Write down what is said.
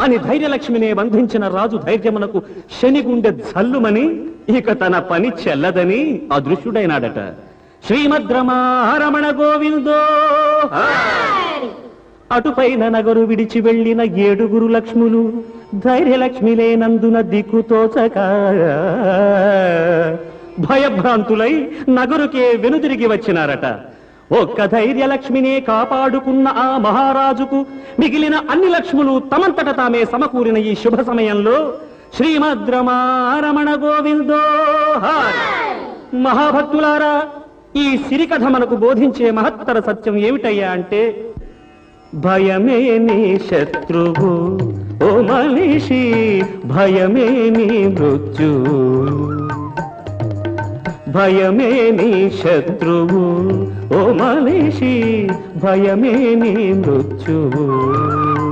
అని ధైర్యలక్ష్మినే బంధించిన రాజు ధైర్యమునకు శనిగుండె జల్లుమని ఇక తన పని చెల్లదని అదృశ్యుడైనాడట. శ్రీమద్రమారమణ గోవిందో. అటుపైన నగరు విడిచి వెళ్లిన 7 లక్ష్ములు ధైర్యలక్ష్మి లేనందున దిక్కుతోచక భయభ్రాంతులై నగరుకే వెనుదిరిగి వచ్చినారట. ఒక్క ధైర్యలక్ష్మినే కాపాడుకున్న ఆ మహారాజుకు మిగిలిన అన్ని లక్ష్ములు తమంతట తామే సమకూరిన ఈ శుభ సమయంలో శ్రీమద్రమారమణ గోవిందో. మహాభక్తులారా, ఈ సిరికథ మనకు బోధించే మహత్తర సత్యం ఏమిటయ్యా అంటే, భయమే నీ శత్రువు ఓ మనిషి, భయమే నీ మృత్యు. భయమే నీ శత్రువు ఓ మనిషి, భయమే నీ మృత్యువు.